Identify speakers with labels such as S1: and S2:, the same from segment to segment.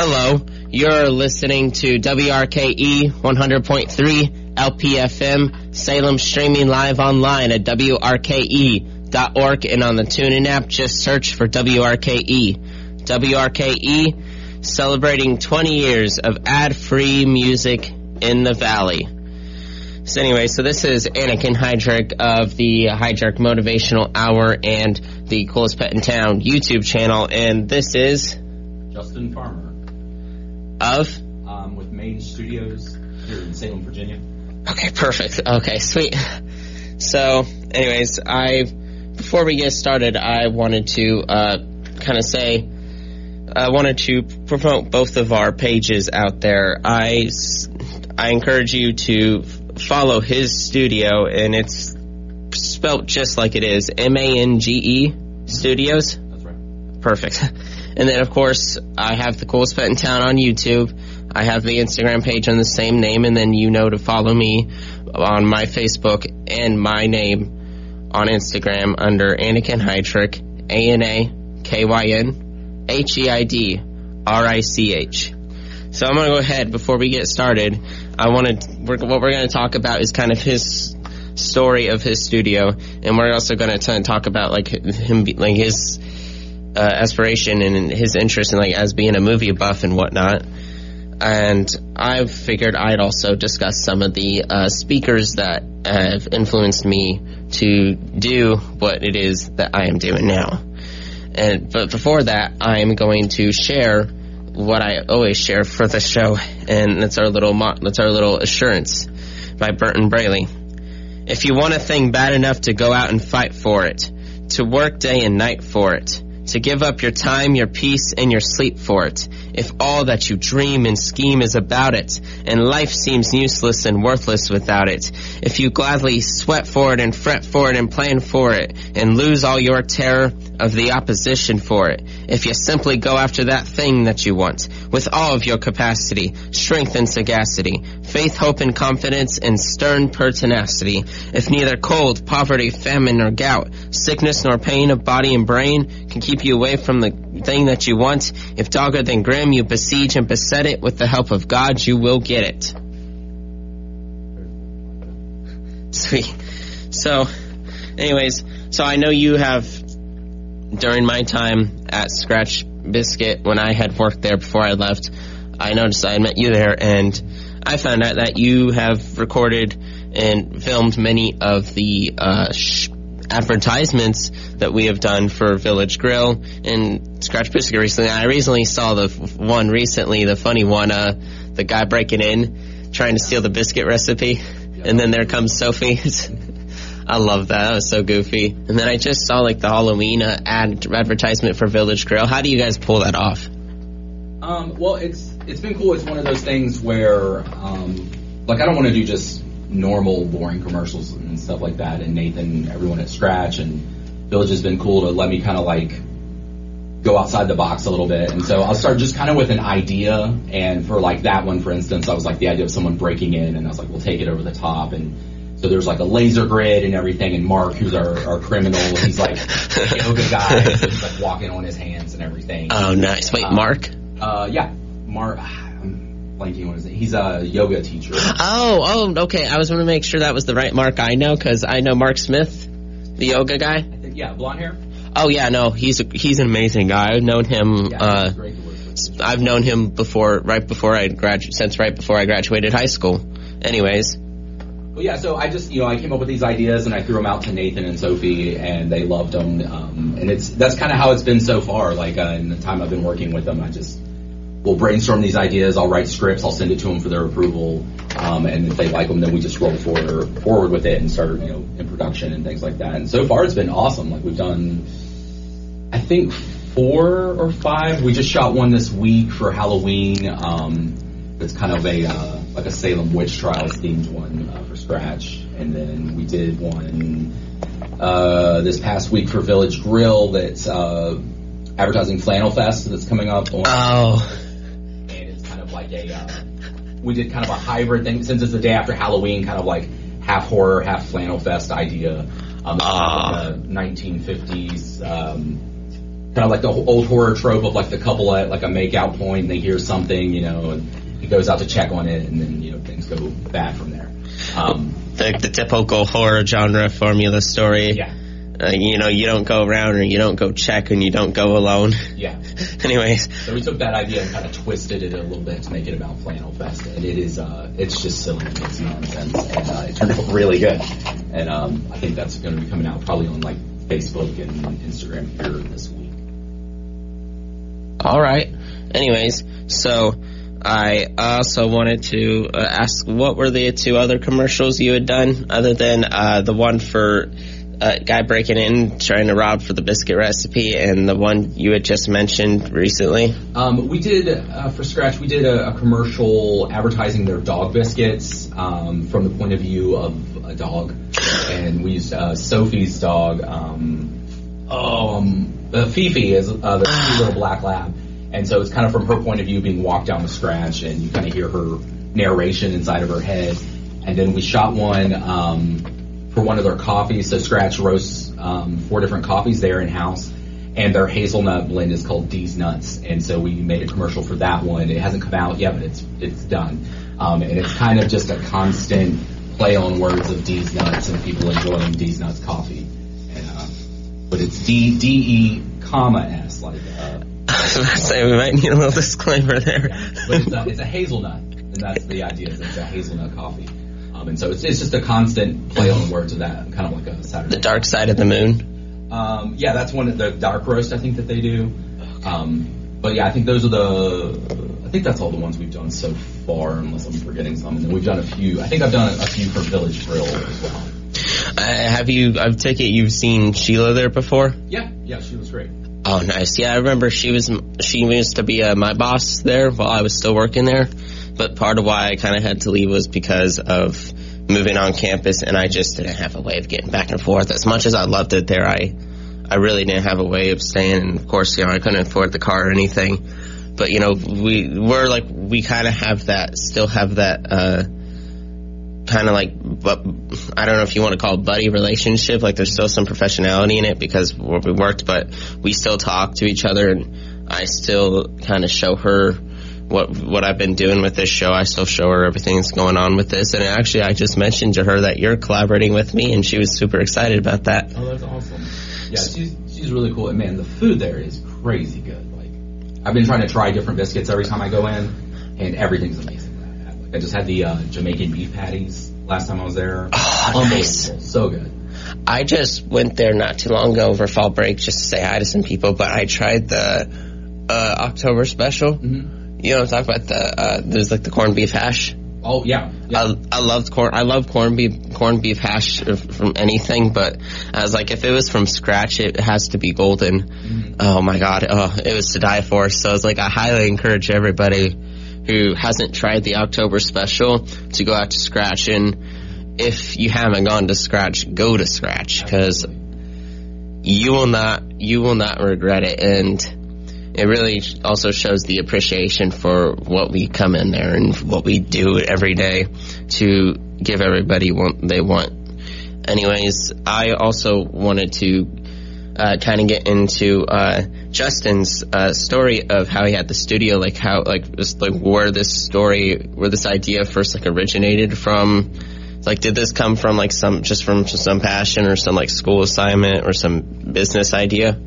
S1: Hello, you're listening to WRKE 100.3 LPFM, Salem, streaming live online at WRKE.org, and on the TuneIn app, just search for WRKE. WRKE, celebrating 20 years of ad-free music in the Valley. So anyway, so this is Anakin Heidrich of the Heidrich Motivational Hour and the Coolest Pet in Town YouTube channel, and this is
S2: Justin Farmer
S1: of
S2: with Main Studios here in Salem, Virginia.
S1: Okay, perfect. Okay, sweet. So, anyways, before we get started, I wanted to wanted to promote both of our pages out there. I encourage you to follow his studio, and it's spelt just like it is, MANGE Studios.
S2: That's right.
S1: Perfect. And then, of course, I have the Coolest Pet in Town on YouTube. I have the Instagram page on the same name, and then you know to follow me on my Facebook and my name on Instagram under Anakin Heidrich, ANAKYNHEIDRICH. So I'm going to go ahead, before we get started, what we're going to talk about is kind of his story of his studio, and we're also going to talk about like him, like his aspiration and his interest in like as being a movie buff and whatnot. And I figured I'd also discuss some of the speakers that have influenced me to do what it is that I am doing now. But before that, I'm going to share what I always share for the show, and that's our little assurance by Burton Braley. If you want a thing bad enough to go out and fight for it, to work day and night for it, to give up your time, your peace, and your sleep for it, if all that you dream and scheme is about it, and life seems useless and worthless without it, if you gladly sweat for it and fret for it and plan for it, and lose all your terror of the opposition for it, if you simply go after that thing that you want, with all of your capacity, strength and sagacity, faith, hope and confidence, and stern pertinacity, if neither cold, poverty, famine, nor gout, sickness nor pain of body and brain can keep you away from the thing that you want, if dogged and grim you besiege and beset it, with the help of God you will get it. Sweet. So, anyways, so I know you have, during my time at Scratch Biscuit, when I had worked there before I left, I noticed I had met you there, and I found out that you have recorded and filmed many of the advertisements that we have done for Village Grill and Scratch Biscuit recently. I recently saw the one recently, the funny one, the guy breaking in, trying to steal the biscuit recipe, and then there comes Sophie. I love that. That was so goofy. And then I just saw like the Halloween advertisement for Village Grill. How do you guys pull that off?
S2: Well, it's been cool. It's one of those things where, like, I don't want to do just normal, boring commercials and stuff like that. And Nathan, everyone at Scratch, and Village has been cool to let me kind of like go outside the box a little bit. And so I'll start just kind of with an idea. And for like that one, for instance, I was like the idea of someone breaking in, and I was like, we'll take it over the top. And so there's like a laser grid and everything, and Mark, who's our criminal, he's like a yoga guy, so he's like walking on his hands and everything.
S1: Oh, nice. Wait, Mark?
S2: Yeah, Mark. I'm blanking on his name. He's a yoga teacher.
S1: Oh, okay. I was going to make sure that was the right Mark I know, because I know Mark Smith, the yoga guy.
S2: I think, yeah, blonde hair.
S1: Oh yeah, no, he's an amazing guy. I've known him.
S2: Yeah, he's great to work with.
S1: I've known him right before I graduated high school. Anyways.
S2: Well, yeah, so I just, I came up with these ideas, and I threw them out to Nathan and Sophie, and they loved them. And that's kind of how it's been so far. Like, in the time I've been working with them, we'll brainstorm these ideas, I'll write scripts, I'll send it to them for their approval, and if they like them, then we just roll forward with it and start, in production and things like that. And so far, it's been awesome. Like, we've done, I think, 4 or 5. We just shot one this week for Halloween. It's kind of like a Salem witch trials themed one for Scratch, and then we did one this past week for Village Grill that's advertising Flannel Fest that's coming up. And it's kind of like we did kind of a hybrid thing, since it's the day after Halloween, kind of like half horror, half Flannel Fest idea. Like a 1950s kind of like the old horror trope of like the couple at like a make-out point, and they hear something, and he goes out to check on it, and then things go bad from there.
S1: The typical horror genre formula story.
S2: Yeah.
S1: You don't go around, or you don't go check, and you don't go alone.
S2: Yeah.
S1: Anyways.
S2: So we took that idea and kind of twisted it a little bit to make it about Flannel Fest, and it's just silly, it's nonsense, and it turned out really good. And I think that's going to be coming out probably on like Facebook and Instagram here this week.
S1: All right. Anyways, so I also wanted to ask, what were the 2 other commercials you had done, other than the one for a guy breaking in trying to rob for the biscuit recipe, and the one you had just mentioned recently?
S2: We did, for Scratch, we did a commercial advertising their dog biscuits from the point of view of a dog. And we used Sophie's dog, Fifi is the cute little black lab. And so it's kind of from her point of view being walked down with Scratch, and you kind of hear her narration inside of her head. And then we shot one for one of their coffees. So Scratch roasts 4 different coffees there in-house, and their hazelnut blend is called D's Nuts. And so we made a commercial for that one. It hasn't come out yet, but it's done. And it's kind of just a constant play on words of D's Nuts and people enjoying D's Nuts coffee. And, but it's D-E, S, like...
S1: I was about to say, we might need a little disclaimer there.
S2: But it's a hazelnut, and that's the idea, is it's a hazelnut coffee. And so it's just a constant play on words of that, kind of like a Saturday.
S1: The Dark Side of the Moon?
S2: Yeah, that's one of the dark roast, I think, that they do. But yeah, I think those are I think that's all the ones we've done so far, unless I'm forgetting some. And then we've done a few. I think I've done a few for Village Grill as well.
S1: I take it you've seen Sheila there before?
S2: Yeah, she was great.
S1: Oh, nice. Yeah, I remember she used to be my boss there while I was still working there. But part of why I kind of had to leave was because of moving on campus, and I just didn't have a way of getting back and forth. As much as I loved it there, I really didn't have a way of staying. And of course, I couldn't afford the car or anything. But we kind of have that, still have that kind of like, but I don't know if you want to call it buddy relationship. Like, there's still some professionality in it because we worked, but we still talk to each other, and I still kind of show her what I've been doing with this show. I still show her everything that's going on with this, and actually I just mentioned to her that you're collaborating with me, and she was super excited about that.
S2: Oh, that's awesome. Yeah, she's really cool, and man, the food there is crazy good. Like, I've been trying to try different biscuits every time I go in, and everything's amazing. I just had the Jamaican beef patties last time I was there.
S1: Oh, nice.
S2: So good.
S1: I just went there not too long ago over fall break just to say hi to some people, but I tried the October special.
S2: Mm-hmm.
S1: You know what I'm talking about? There's like the corned beef hash.
S2: Oh, yeah.
S1: I love corned beef hash from anything, but I was like, if it was from scratch, it has to be golden. Mm-hmm. Oh my God. Oh, it was to die for. So it's like, I highly encourage everybody who hasn't tried the October special to go out to Scratch. And if you haven't gone to Scratch, go to Scratch, because you will not regret it. And it really also shows the appreciation for what we come in there and what we do every day to give everybody what they want. Anyways, I also wanted to kind of get into Justin's story of how he had the studio, like how, like, just like where this idea first like originated from. Like, did this come from like some passion or some like school assignment or some business idea?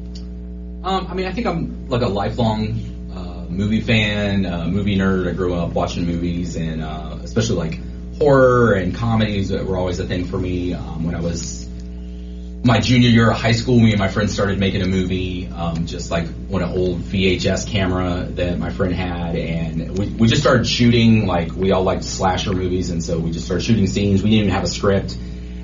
S2: I mean, I think I'm like a lifelong movie fan, movie nerd. I grew up watching movies, and especially like horror and comedies that were always a thing for me. When I was my junior year of high school, me and my friends started making a movie, just like on an old VHS camera that my friend had, and we just started shooting. Like, we all liked slasher movies, and so we just started shooting scenes. We didn't even have a script,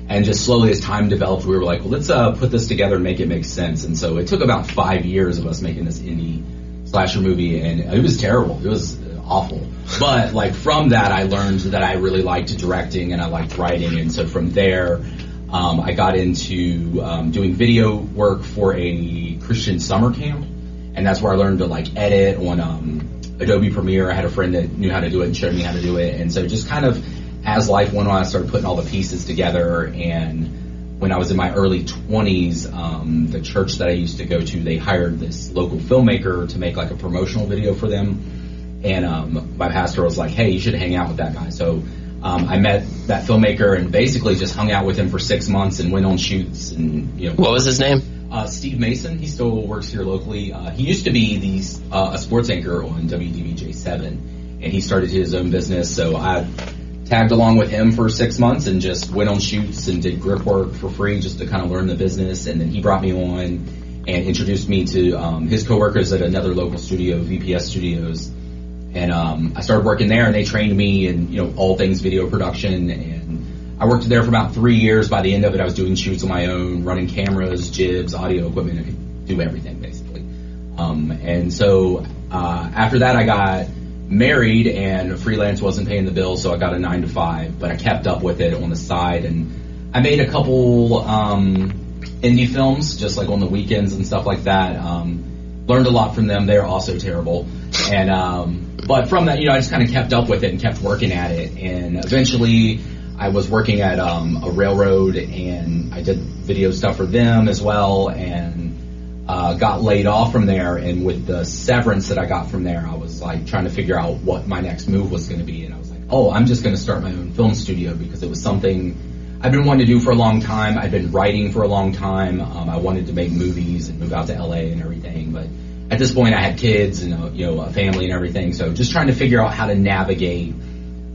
S2: and just slowly as time developed, we were like, well, let's put this together and make it make sense. And so it took about 5 years of us making this indie slasher movie, and it was terrible. It was awful. But like, from that, I learned that I really liked directing and I liked writing, and so from there, I got into doing video work for a Christian summer camp, and that's where I learned to like edit on Adobe Premiere. I had a friend that knew how to do it and showed me how to do it, and so just kind of as life went on, I started putting all the pieces together, and when I was in my early 20s, the church that I used to go to, they hired this local filmmaker to make like a promotional video for them. And my pastor was like, hey, you should hang out with that guy. So I met that filmmaker and basically just hung out with him for 6 months and went on shoots. And
S1: what was his name?
S2: Steve Mason. He still works here locally. He used to be a sports anchor on WDBJ7, and he started his own business. So I tagged along with him for 6 months and just went on shoots and did grip work for free just to kind of learn the business. And then he brought me on and introduced me to his coworkers at another local studio, VPS Studios. And I started working there, and they trained me in all things video production. And I worked there for about 3 years. By the end of it, I was doing shoots on my own, running cameras, jibs, audio equipment. I could do everything basically. And so after that, I got married, and freelance wasn't paying the bills, so I got a 9-to-5, but I kept up with it on the side, and I made a couple indie films just like on the weekends and stuff like that. Learned a lot from them. They're also terrible, and but from that, I just kind of kept up with it and kept working at it, and eventually I was working at a railroad, and I did video stuff for them as well, and got laid off from there. And with the severance that I got from there, I was like trying to figure out what my next move was going to be. And I was like, I'm just going to start my own film studio, because it was something I've been wanting to do for a long time. I've been writing for a long time. I wanted to make movies and move out to LA and everything. But at this point I had kids and, a family and everything. So just trying to figure out how to navigate,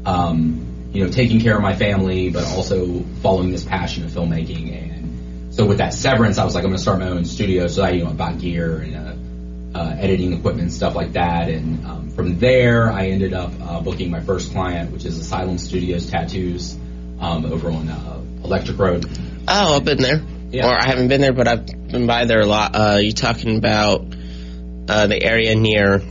S2: taking care of my family, but also following this passion of filmmaking. And so with that severance, I was like, I'm going to start my own studio. So I, bought gear and editing equipment and stuff like that. And from there, I ended up booking my first client, which is Salem Studios Tattoos over on Electric Road.
S1: Oh, I've been there.
S2: Yeah.
S1: Or I haven't been there, but I've been by there a lot. You talking about the area near...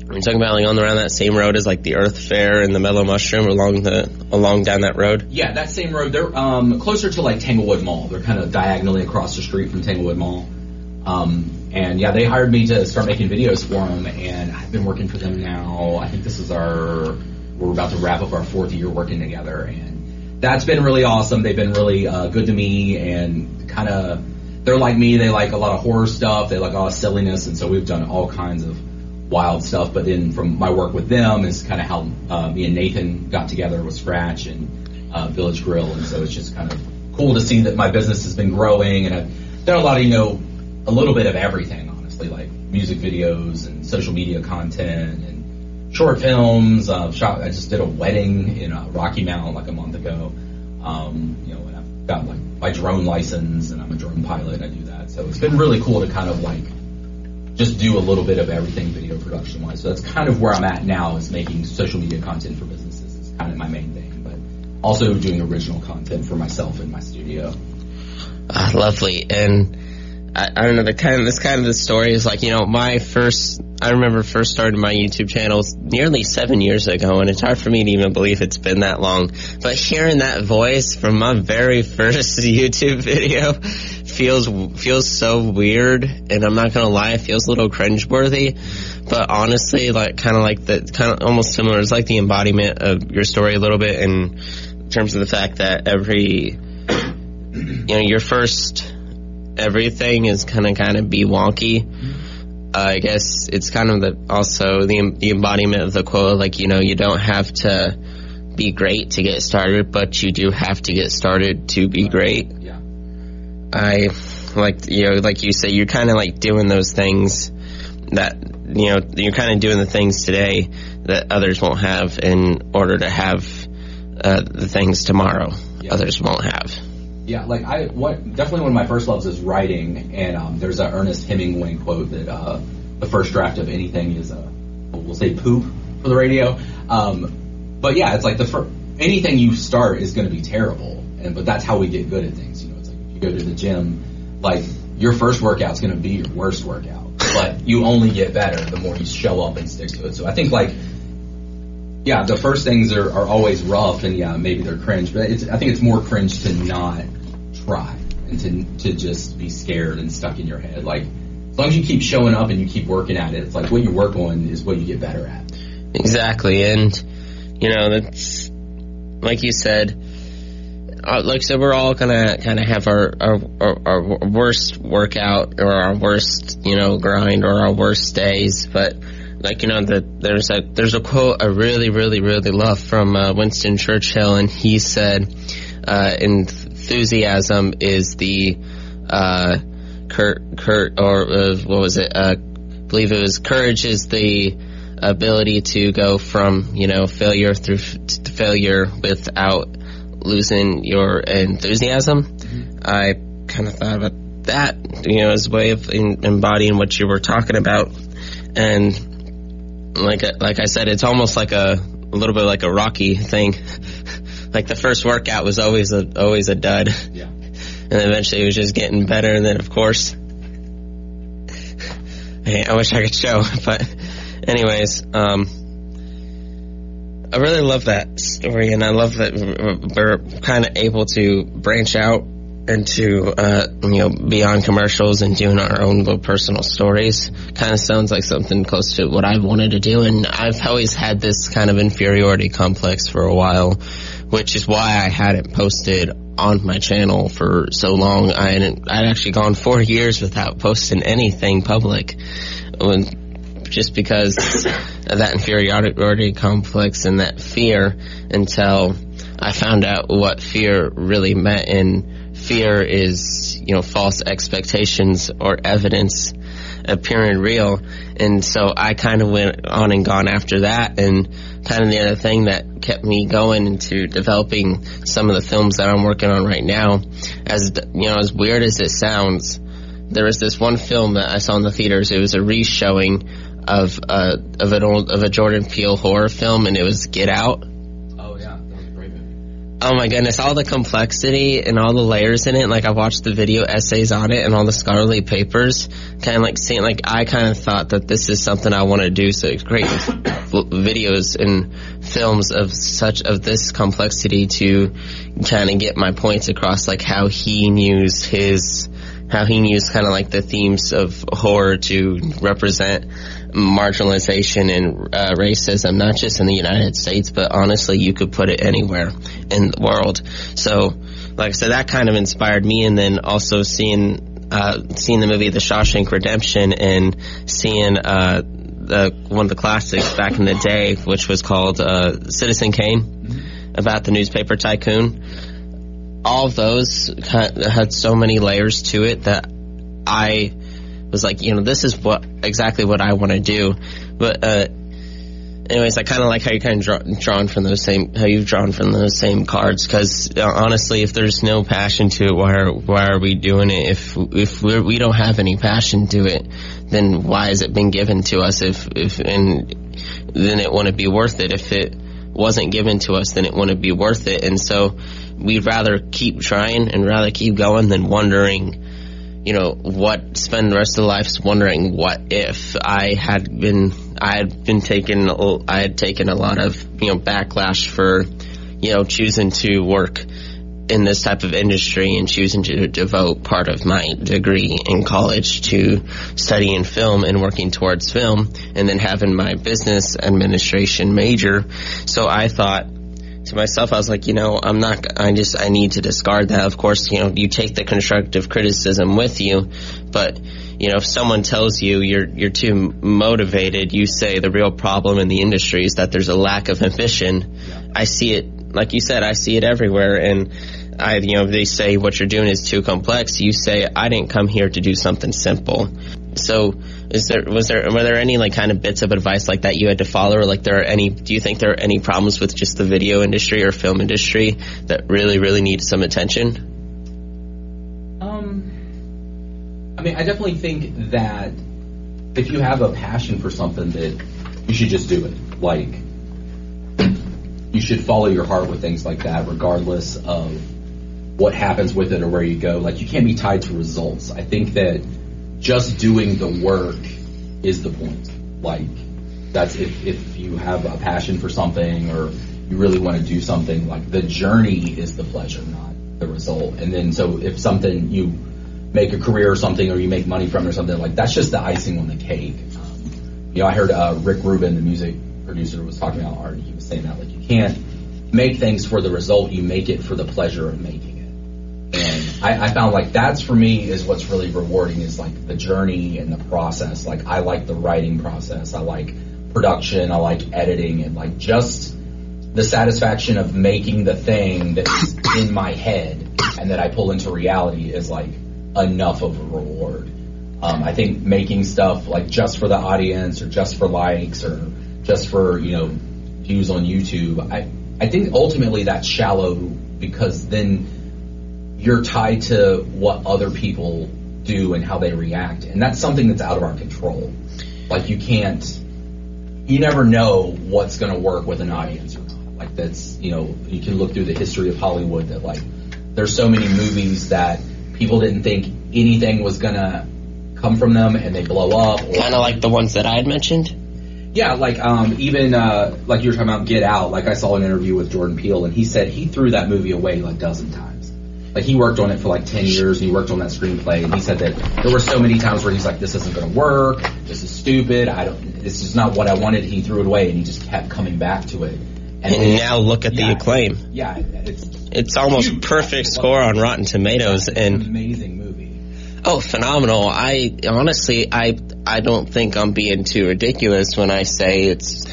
S1: Are you talking about on around that same road as like the Earth Fair and the Mellow Mushroom along down that road?
S2: Yeah, that same road. They're closer to like Tanglewood Mall. They're kind of diagonally across the street from Tanglewood Mall. And yeah, they hired me to start making videos for them, and I've been working for them now. I think we're about to wrap up our 4th year working together, and that's been really awesome. They've been really good to me, and kind of, they're like me. They like a lot of horror stuff. They like a lot of silliness, and so we've done all kinds of wild stuff. But then from my work with them is kind of how me and Nathan got together with Scratch and Village Grill, and so it's just kind of cool to see that my business has been growing, and I've done a lot of a little bit of everything, honestly, like music videos and social media content and short films. I just did a wedding in Rocky Mount like a month ago. And I've got like my drone license, and I'm a drone pilot. I do that, so it's been really cool to kind of like just do a little bit of everything video production wise. So that's kind of where I'm at now, is making social media content for businesses. It's kind of my main thing, but also doing original content for myself in my studio.
S1: Lovely. And I don't know, the story is like, I remember first starting my YouTube channel nearly 7 years ago, and it's hard for me to even believe it's been that long. But hearing that voice from my very first YouTube video feels so weird, and I'm not gonna lie, it feels a little cringeworthy. But honestly, kind of almost similar. It's like the embodiment of your story a little bit, in terms of the fact that your first everything is kind of be wonky. I guess it's kind of also the embodiment of the quote, like, you don't have to be great to get started, but you do have to get started to be great.
S2: Yeah.
S1: I like you say, you're kind of like doing those things that you're kind of doing the things today that others won't have, in order to have the things tomorrow others won't have.
S2: Yeah, like definitely one of my first loves is writing, and there's an Ernest Hemingway quote that the first draft of anything is we'll say poop for the radio. But yeah, it's like anything you start is going to be terrible, but that's how we get good at things. It's like if you go to the gym, like your first workout's going to be your worst workout, but you only get better the more you show up and stick to it. So I think the first things are always rough, and maybe they're cringe, but I think it's more cringe to not try and to just be scared and stuck in your head. Like, as long as you keep showing up and you keep working at it, it's like what you work on is what you get better at.
S1: Exactly. And that's like you said, like I said, we're all gonna kind of have our worst workout or our worst, grind or our worst days. But like, there's a quote I really, really, really love from Winston Churchill, and he said, enthusiasm is the what was it? I believe it was courage is the ability to go from failure through failure without losing your enthusiasm. Mm-hmm. I kind of thought about that, as a way of embodying what you were talking about, and like I said, it's almost like a little bit like a Rocky thing. Like the first workout was always a dud. Yeah. And then eventually it was just getting better, and then of course, I wish I could show, but anyways, I really love that story, and I love that we're kind of able to branch out into, beyond commercials and doing our own little personal stories. Kind of sounds like something close to what I wanted to do, and I've always had this kind of inferiority complex for a while, which is why I hadn't posted on my channel for so long. I'd actually gone 4 years without posting anything public, just because of that inferiority complex and that fear, until I found out what fear really meant. And fear is, false expectations or evidence appearing real. And so I kind of went on and gone after that, and kind of the other thing that kept me going into developing some of the films that I'm working on right now. As weird as it sounds, there was this one film that I saw in the theaters. It was a re-showing of a Jordan Peele horror film, and it was Get Out.
S2: Oh yeah, that was a great movie.
S1: Oh my goodness, all the complexity and all the layers in it. Like, I watched the video essays on it and all the scholarly papers, kind of like seeing, like, I kind of thought that this is something I want to do. So it's great videos and films of this complexity to kind of get my points across, like how he used kind of like the themes of horror to represent marginalization and racism, not just in the United States, but honestly, you could put it anywhere in the world. So, like I said, that kind of inspired me, and then also seeing the movie The Shawshank Redemption, and seeing one of the classics back in the day, which was called Citizen Kane, about the newspaper tycoon. All of those had so many layers to it that I was like, this is exactly what I want to do. But anyways, I kind of like how you kind of drawn from those same cards, because honestly, if there's no passion to it, why are we doing it? If we don't have any passion to it, then why has it been given to us? And then it wouldn't be worth it. If it wasn't given to us, then it wouldn't be worth it. And so we'd rather keep trying and rather keep going than wondering, spend the rest of the life wondering what if. I had taken a lot of, backlash for, choosing to work in this type of industry and choosing to devote part of my degree in college to studying film and working towards film, and then having my business administration major. So I thought to myself, I was like, I need to discard that. Of course, you take the constructive criticism with you, but if someone tells you you're too motivated, you say the real problem in the industry is that there's a lack of ambition. Yeah. I see it, like you said, I see it everywhere, and they say what you're doing is too complex. You say, I didn't come here to do something simple. So were there any like kind of bits of advice like that you had to follow, or like do you think there are any problems with just the video industry or film industry that really, really need some attention?
S2: I definitely think that if you have a passion for something, that you should just do it. Like, you should follow your heart with things like that, regardless of what happens with it or where you go. Like, you can't be tied to results. I think that just doing the work is the point. Like, that's if you have a passion for something, or you really want to do something, like, the journey is the pleasure, not the result. And then, so if something, you make a career or something, or you make money from it or something, like, that's just the icing on the cake. I heard Rick Rubin, the music producer, was talking about art, and he was saying that, like, you can't make things for the result. You make it for the pleasure of making it. And I found like that's for me is what's really rewarding is like the journey and the process. Like I like the writing process. I like production. I like editing, and like just the satisfaction of making the thing that's in my head and that I pull into reality is like enough of a reward. I think making stuff like just for the audience or just for likes or just for, views on YouTube, I think ultimately that's shallow because then you're tied to what other people do and how they react. And that's something that's out of our control. Like you never know what's going to work with an audience or not. Like that's, you can look through the history of Hollywood that like there's so many movies that people didn't think anything was going to come from them and they blow up.
S1: Kind of like the ones that I had mentioned?
S2: Yeah, like even like you were talking about Get Out. Like I saw an interview with Jordan Peele and he said he threw that movie away like a dozen times. Like he worked on it for like 10 years and he worked on that screenplay and he said that there were so many times where he's like, this isn't going to work, this is stupid, this is not what I wanted. He threw it away and he just kept coming back to it.
S1: And now look at the acclaim.
S2: Yeah,
S1: it's almost huge. Perfect score on Rotten Tomatoes.
S2: It's an amazing movie.
S1: Oh, phenomenal. I honestly don't think I'm being too ridiculous when I say it's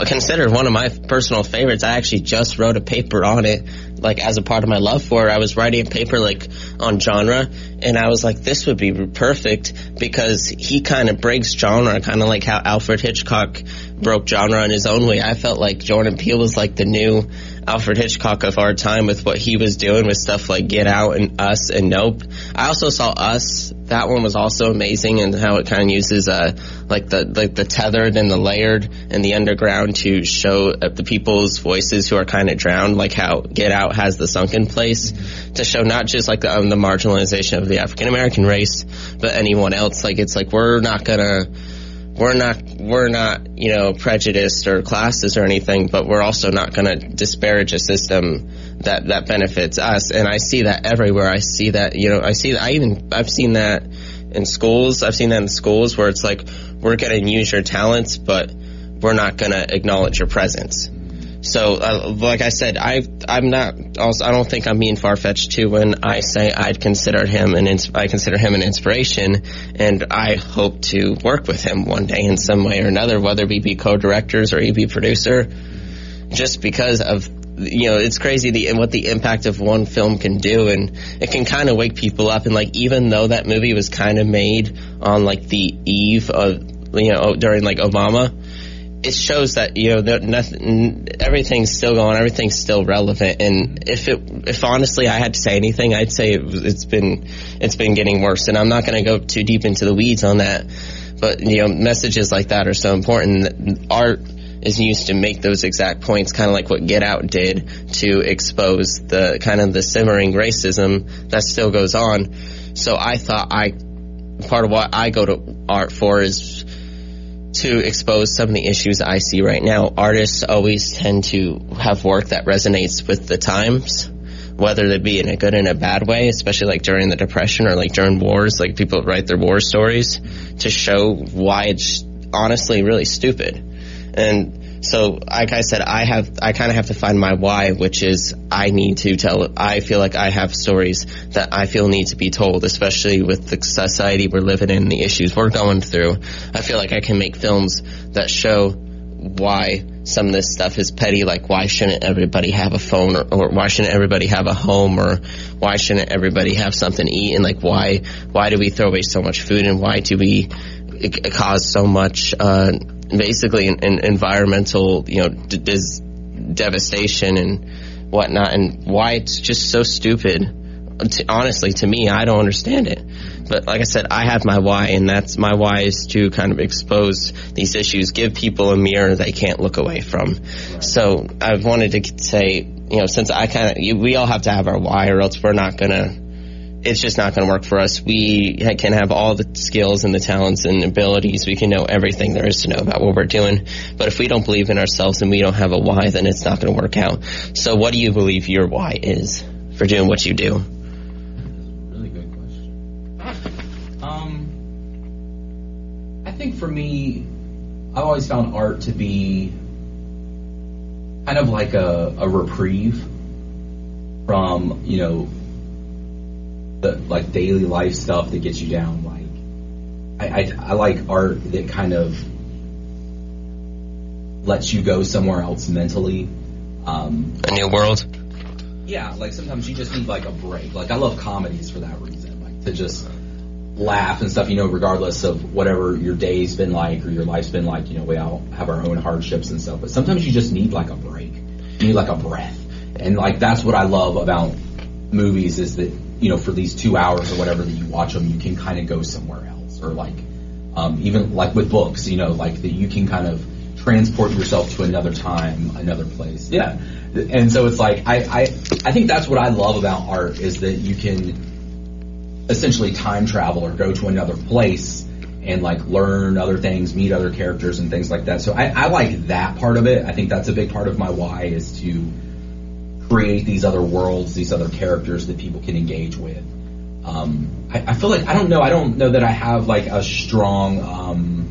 S1: considered one of my personal favorites. I actually just wrote a paper on it, like as a part of my love for it. I was writing a paper like on genre, and I was like, this would be perfect because he kind of breaks genre, kind of like how Alfred Hitchcock broke genre in his own way. I felt like Jordan Peele was like the new Alfred Hitchcock of our time with what he was doing with stuff like Get Out and Us and Nope. I also saw Us. That one was also amazing, and how it kind of uses like the tethered and the layered and the underground to show the people's voices who are kind of drowned, like how Get Out has the sunken place to show not just like the marginalization of the African American race, but anyone else. Like it's like we're not prejudiced or classist or anything, but we're also not gonna disparage a system that benefits us. And I see that everywhere. I see that, I've seen that in schools. I've seen that in schools where it's like, we're gonna use your talents, but we're not gonna acknowledge your presence. So, like I said, I don't think I'm being far-fetched too when I say I consider him an inspiration, and I hope to work with him one day in some way or another, whether we be co-directors or he be producer, just because of, it's crazy what the impact of one film can do, and it can kind of wake people up. And like, even though that movie was kind of made on like the eve of, during like Obama, it shows that everything's still going, everything's still relevant. And if honestly I had to say anything, I'd say it's been getting worse. And I'm not going to go too deep into the weeds on that, but messages like that are so important. Art is used to make those exact points, kind of like what Get Out did to expose the kind of the simmering racism that still goes on. So I thought part of what I go to art for is to expose some of the issues I see right now. Artists always tend to have work that resonates with the times, whether they be in a good and a bad way, especially like during the Depression or like during wars. Like people write their war stories to show why it's honestly really stupid. And so, like I said, I kind of have to find my why, which is I feel like I have stories that I feel need to be told, especially with the society we're living in and the issues we're going through. I feel like I can make films that show why some of this stuff is petty, like why shouldn't everybody have a phone, or why shouldn't everybody have a home, or why shouldn't everybody have something to eat, and like why do we throw away so much food, and why do we cause so much basically environmental devastation and whatnot, and why it's just so stupid. Honestly, to me, I don't understand it. But like I said, I have my why, and that's my why is to kind of expose these issues, give people a mirror they can't look away from. Right. So I wanted to say, since we all have to have our why, or else it's just not going to work for us. We can have all the skills and the talents and abilities. We can know everything there is to know about what we're doing. But if we don't believe in ourselves and we don't have a why, then it's not going to work out. So what do you believe your why is for doing what you do?
S2: Really good question. I think for me, I've always found art to be kind of like a reprieve from, you know, the like daily life stuff that gets you down. Like I like art that kind of lets you go somewhere else mentally.
S1: A new world.
S2: Yeah, like sometimes you just need like a break. Like I love comedies for that reason, like to just laugh and stuff, you know, regardless of whatever your day's been like or your life's been like. You know, we all have our own hardships and stuff, but sometimes you just need like a break. You need like a breath. And like that's what I love about movies is that, you know, for these 2 hours or whatever that you watch them, you can kind of go somewhere else. Or like even like with books, you know, like that you can kind of transport yourself to another time, another place. Yeah. And so it's like I think that's what I love about art is that you can essentially time travel or go to another place and like learn other things, meet other characters and things like that. So I like that part of it. I think that's a big part of my why is to create these other worlds, these other characters that people can engage with. I feel like I don't know that I have like a strong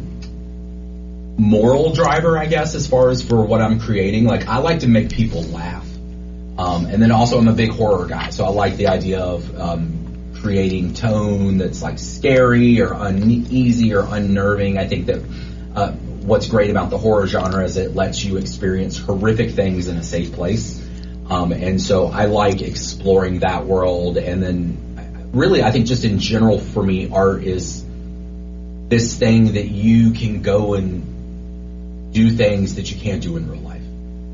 S2: moral driver, I guess, as far as for what I'm creating. Like I like to make people laugh, and then also I'm a big horror guy, so I like the idea of creating tone that's like scary or uneasy or unnerving. I think that what's great about the horror genre is it lets you experience horrific things in a safe place. And so I like exploring that world. And then really, I think just in general for me, art is this thing that you can go and do things that you can't do in real life,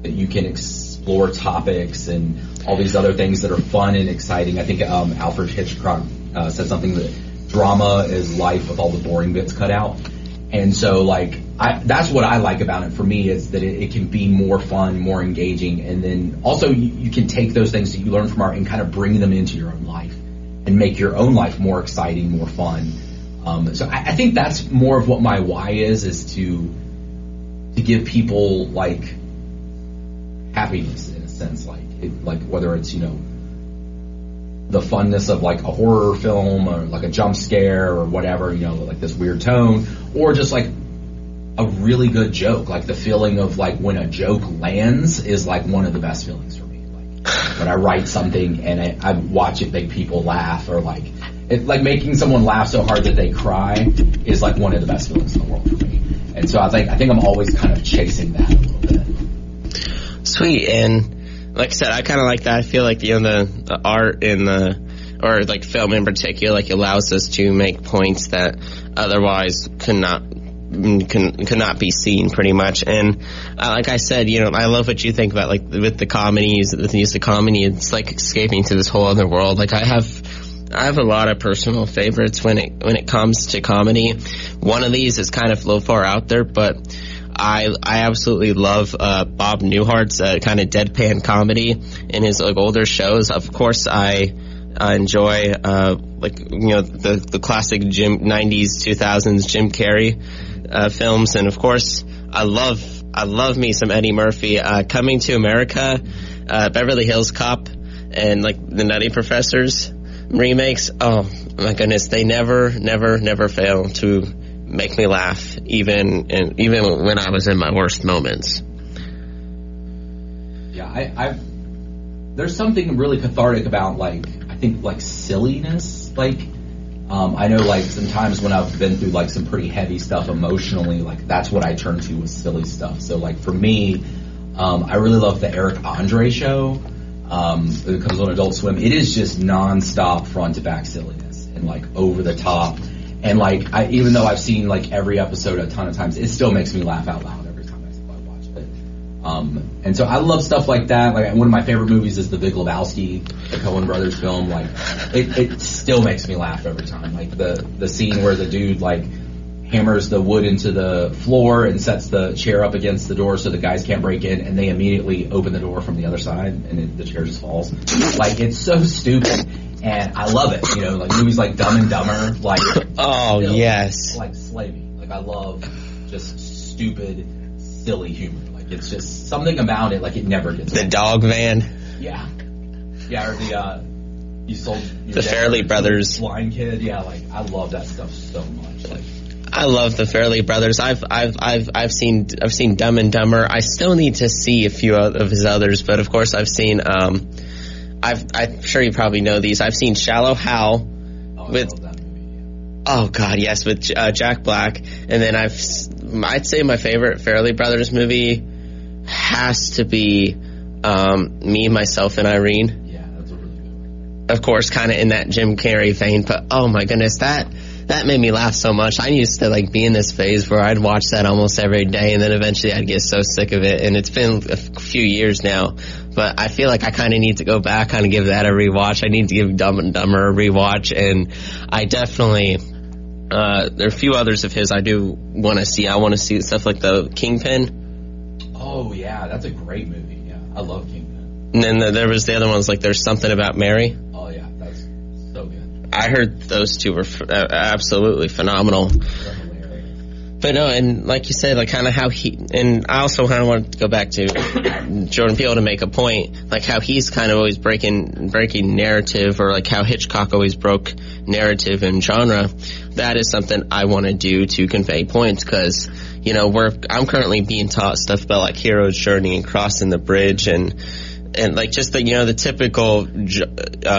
S2: that you can explore topics and all these other things that are fun and exciting. I think Alfred Hitchcock said something that drama is life with all the boring bits cut out. And so like that's what I like about it for me is that it can be more fun, more engaging, and then also you can take those things that you learn from art and kind of bring them into your own life and make your own life more exciting, more fun. So I think that's more of what my why is to give people like happiness in a sense, like whether it's, you know, the funness of like a horror film or like a jump scare or whatever, you know, like this weird tone, or just like a really good joke. Like the feeling of like when a joke lands is like one of the best feelings for me. Like when I write something and I watch it make people laugh, or like making someone laugh so hard that they cry is like one of the best feelings in the world for me. And so I think I'm always kind of chasing that a little bit.
S1: Sweet. And like I said, I kind of like that. I feel like, you know, the art in or like film in particular, like allows us to make points that otherwise could not be seen pretty much. And like I said, you know, I love what you think about like with the comedies, with the use of comedy. It's like escaping to this whole other world. Like I have a lot of personal favorites when it comes to comedy. One of these is kind of a little far out there, but I absolutely love Bob Newhart's kind of deadpan comedy in his like older shows. Of course, I enjoy like, you know, the classic 90s 2000s Jim Carrey films, and of course I love me some Eddie Murphy. Coming to America, Beverly Hills Cop, and like the Nutty Professors remakes. Oh my goodness, they never fail to make me laugh, even when I was in my worst moments.
S2: Yeah, there's something really cathartic about like, I think like silliness. Like I know like sometimes when I've been through like some pretty heavy stuff emotionally, like that's what I turn to with silly stuff. So like for me, I really love the Eric Andre show. It comes on Adult Swim. It is just nonstop front to back silliness and like over the top. And like, even though I've seen like every episode a ton of times, it still makes me laugh out loud every time I watch it. And so I love stuff like that. Like one of my favorite movies is The Big Lebowski, the Coen Brothers film. Like it still makes me laugh every time. Like the scene where the dude like hammers the wood into the floor and sets the chair up against the door so the guys can't break in, and they immediately open the door from the other side and the chair just falls. Like it's so stupid. And I love it, you know, like movies like Dumb and Dumber, like
S1: oh yes,
S2: like slay me. Like I love just stupid, silly humor. Like it's just something about it. Like it never gets
S1: the old. Dog Van.
S2: Yeah, or the you sold
S1: the Fairley Brothers
S2: Blind Kid. Yeah, like I love that stuff so much. Like
S1: I love the Farrelly brothers. I've seen Dumb and Dumber. I still need to see a few of his others, but of course I've seen. I'm sure you probably know these. I've seen Shallow Hal with. Oh God, yes, with Jack Black, and then I'd say my favorite Farrelly brothers movie has to be Me, Myself, and Irene.
S2: Yeah, that's a really good one.
S1: Of course, kind of in that Jim Carrey vein, but oh my goodness, that made me laugh so much. I used to like be in this phase where I'd watch that almost every day, and then eventually I'd get so sick of it. And it's been a few years now, but I feel like I kind of need to go back, kind of give that a rewatch. I need to give Dumb and Dumber a rewatch, and I definitely there are a few others of his I do want to see. I want to see stuff like the Kingpin.
S2: Oh yeah, that's a great movie. Yeah, I love Kingpin.
S1: And then there was the other ones like There's Something About Mary.
S2: Oh yeah, that's so good.
S1: I heard those two were absolutely phenomenal. But no, and like you said, like kind of how and I also kind of want to go back to Jordan Peele to make a point, like how he's kind of always breaking narrative, or like how Hitchcock always broke narrative and genre. That is something I want to do to convey points, because, you know, I'm currently being taught stuff about like hero's journey and crossing the bridge, and like just the, you know, the typical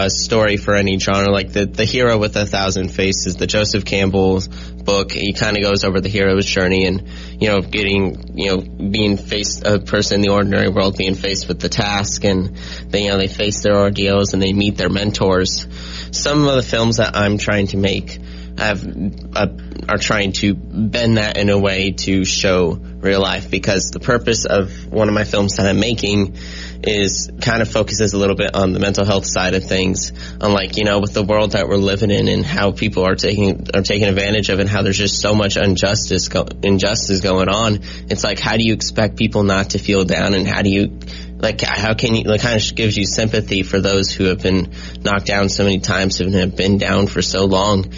S1: story for any genre, like the hero with 1,000 faces, the Joseph Campbell's book. He kind of goes over the hero's journey, and, you know, being faced, a person in the ordinary world being faced with the task, and they face their ordeals and they meet their mentors. Some of the films that I'm trying to make are trying to bend that in a way to show real life, because the purpose of one of my films that I'm making is kind of focuses a little bit on the mental health side of things, on, like, you know, with the world that we're living in and how people are taking advantage of it, and how there's just so much injustice going on. It's like, how do you expect people not to feel down, and how can you, like, kind of gives you sympathy for those who have been knocked down so many times and have been down for so long,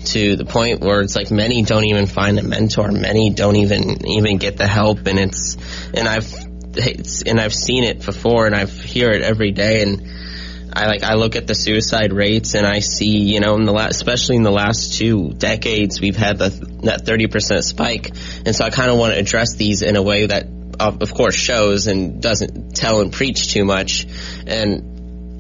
S1: to the point where it's like many don't even find a mentor, many don't even get the help, and I've seen it before, and I hear it every day, and I look at the suicide rates, and I see, you know, especially in the last 2 decades, we've had that 30% spike, and so I kind of want to address these in a way that, of course, shows and doesn't tell and preach too much. And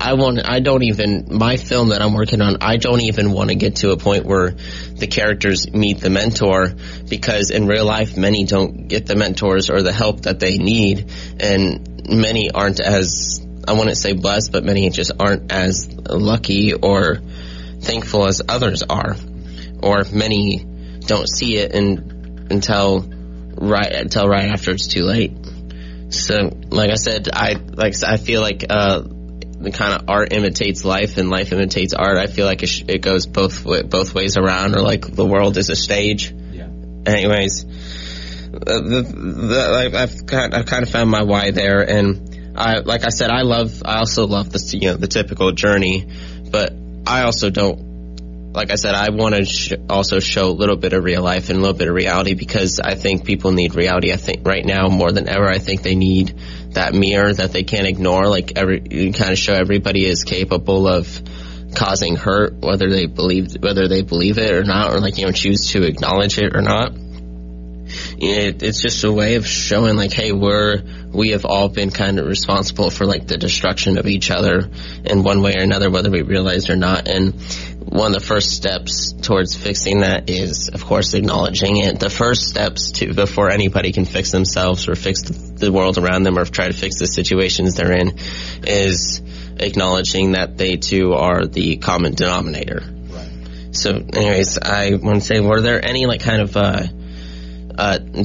S1: my film that I'm working on, I don't even want to get to a point where the characters meet the mentor, because in real life, many don't get the mentors or the help that they need, and many aren't as, I wouldn't say blessed, but many just aren't as lucky or thankful as others are, or many don't see it until right after it's too late. So, like I said, I feel like the kind of art imitates life and life imitates art. I feel like it goes both ways around, or like the world is a stage.
S2: Yeah.
S1: Anyways, I've kind of found my why there, and I also love the typical journey, but I also don't. Like I said, I want to also show a little bit of real life and a little bit of reality, because I think people need reality. I think right now more than ever, I think they need that mirror that they can't ignore. Like you kind of show everybody is capable of causing hurt, whether they believe it or not, or, like, you know, choose to acknowledge it or not. It's just a way of showing, like, hey, we have all been kind of responsible for, like, the destruction of each other in one way or another, whether we realize it or not. And one of the first steps towards fixing that is, of course, acknowledging it. The first steps before anybody can fix themselves or fix the world around them, or try to fix the situations they're in, is acknowledging that they too are the common denominator.
S2: Right.
S1: So anyways, I want to say, were there any, like, kind of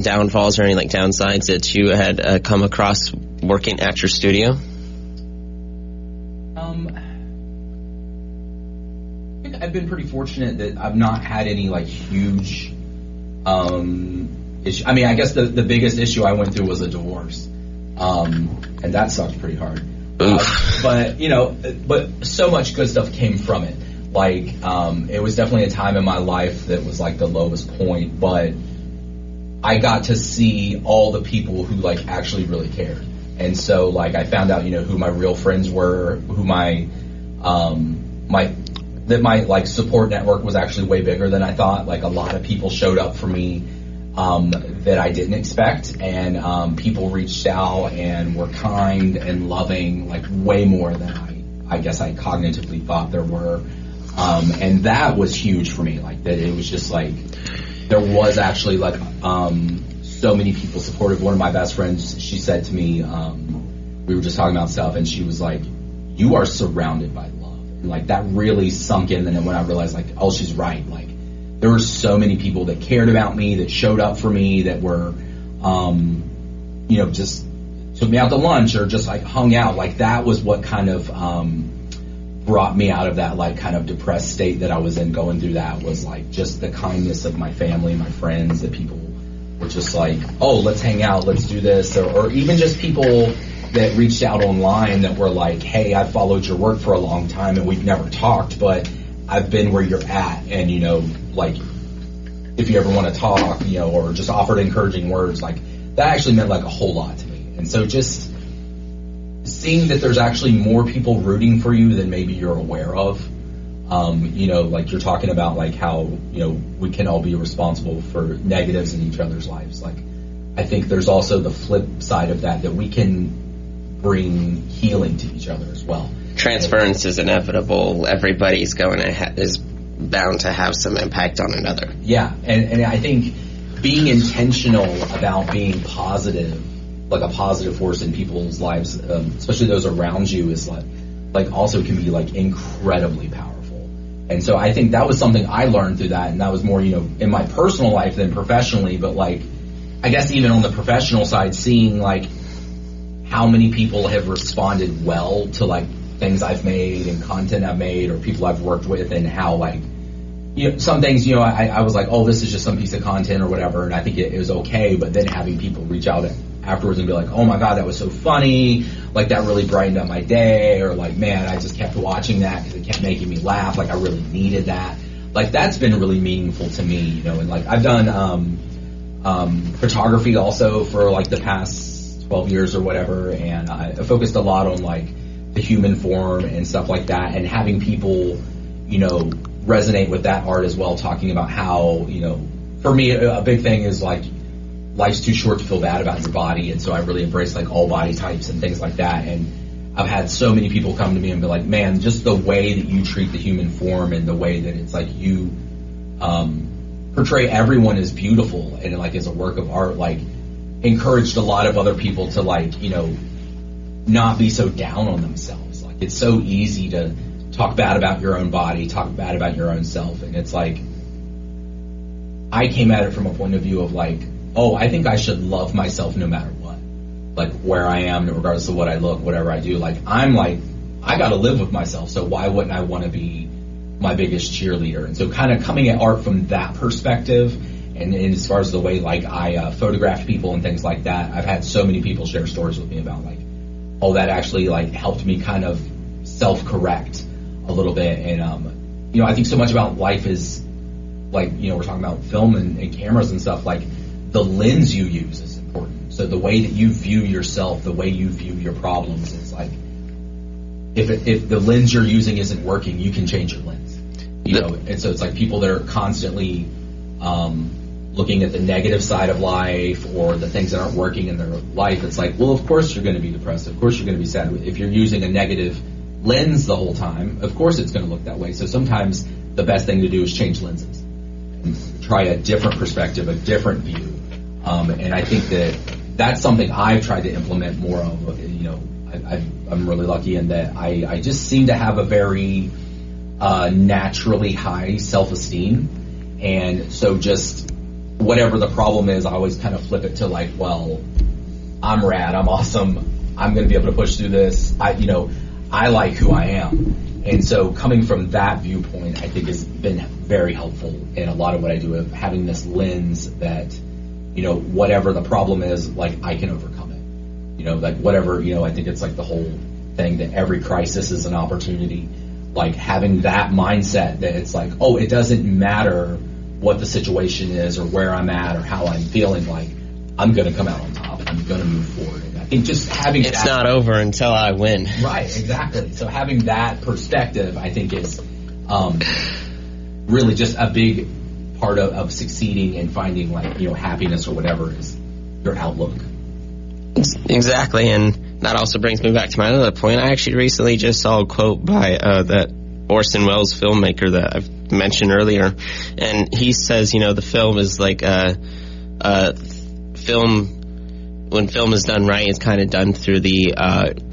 S1: downfalls or any, like, downsides that you had come across working at your studio?
S2: I think I've been pretty fortunate that I've not had any, like, huge issue. I mean, I guess the biggest issue I went through was a divorce, and that sucked pretty hard. But, you know, but so much good stuff came from it. Like, it was definitely a time in my life that was, like, the lowest point, but I got to see all the people who, like, actually really cared. And so, like, I found out, you know, who my real friends were, who my that my like support network was actually way bigger than I thought. Like a lot of people showed up for me that I didn't expect, and people reached out and were kind and loving, like way more than I guess I cognitively thought there were. And that was huge for me. Like that, it was just like there was actually like so many people supportive. One of my best friends, she said to me, we were just talking about stuff, and she was like, "You are surrounded by love." And like that really sunk in. And then when I realized, like, oh, she's right. Like there were so many people that cared about me, that showed up for me, that were, just took me out to lunch or just like hung out. Like that was what kind of brought me out of that like kind of depressed state that I was in. Going through that was like just the kindness of my family, my friends, that people were just like, oh, let's hang out, let's do this, or even just people that reached out online that were like, hey, I've followed your work for a long time and we've never talked, but I've been where you're at, and like if you ever want to talk, or just offered encouraging words, like that actually meant like a whole lot to me. And so just seeing that there's actually more people rooting for you than maybe you're aware of, like you're talking about like how, we can all be responsible for negatives in each other's lives. Like I think there's also the flip side of that we can bring healing to each other as well.
S1: Transference is inevitable. Everybody's is bound to have some impact on another.
S2: Yeah, and I think being intentional about being positive, like a positive force in people's lives, especially those around you, is like also can be like incredibly powerful. And so I think that was something I learned through that, and that was more in my personal life than professionally. But like I guess even on the professional side, seeing like how many people have responded well to like things I've made and content I've made or people I've worked with, and how like some things I was like, oh, this is just some piece of content or whatever, and I think it was okay. But then having people reach out afterwards and be like, oh my god, that was so funny, like that really brightened up my day, or like, man, I just kept watching that because it kept making me laugh, like I really needed that. Like that's been really meaningful to me, and like I've done photography also for like the past 12 years or whatever, and I focused a lot on like the human form and stuff like that, and having people resonate with that art as well, talking about how for me a big thing is like life's too short to feel bad about your body, and so I really embrace like all body types and things like that. And I've had so many people come to me and be like, man, just the way that you treat the human form and the way that it's like you portray everyone as beautiful and like as a work of art, like encouraged a lot of other people to like not be so down on themselves. Like it's so easy to talk bad about your own body, talk bad about your own self, and it's like I came at it from a point of view of like, oh, I think I should love myself no matter what, like where I am, regardless of what I look, whatever I do. Like I'm like, I got to live with myself, so why wouldn't I want to be my biggest cheerleader? And so kind of coming at art from that perspective, and as far as the way like I photographed people and things like that, I've had so many people share stories with me about like, oh, that actually like helped me kind of self-correct a little bit. And I think so much about life is like, we're talking about film and cameras and stuff, like the lens you use is important. So the way that you view yourself, the way you view your problems, it's like if the lens you're using isn't working, you can change your lens. And so it's like people that are constantly looking at the negative side of life or the things that aren't working in their life. It's like, well, of course you're going to be depressed. Of course you're going to be sad. If you're using a negative lens the whole time, of course it's going to look that way. So sometimes the best thing to do is change lenses and try a different perspective, a different view. And I think that's something I've tried to implement more of. I'm really lucky in that I just seem to have a very naturally high self-esteem. And so just whatever the problem is, I always kind of flip it to like, well, I'm rad, I'm awesome, I'm going to be able to push through this. I like who I am. And so coming from that viewpoint, I think has been very helpful in a lot of what I do, of having this lens that, whatever the problem is, like I can overcome it. Like whatever, I think it's like the whole thing that every crisis is an opportunity. Like having that mindset that it's like, oh, it doesn't matter what the situation is or where I'm at or how I'm feeling, like I'm going to come out on top. I'm going to move forward. And I think just having
S1: it's not over until I win.
S2: Right, exactly. So having that perspective, I think is really just a big part of succeeding and finding happiness or whatever is your outlook.
S1: Exactly, and that also brings me back to my other point. I actually recently just saw a quote by that Orson Welles filmmaker that I've mentioned earlier, and he says, the film is like a film. When film is done right, it's kind of done through the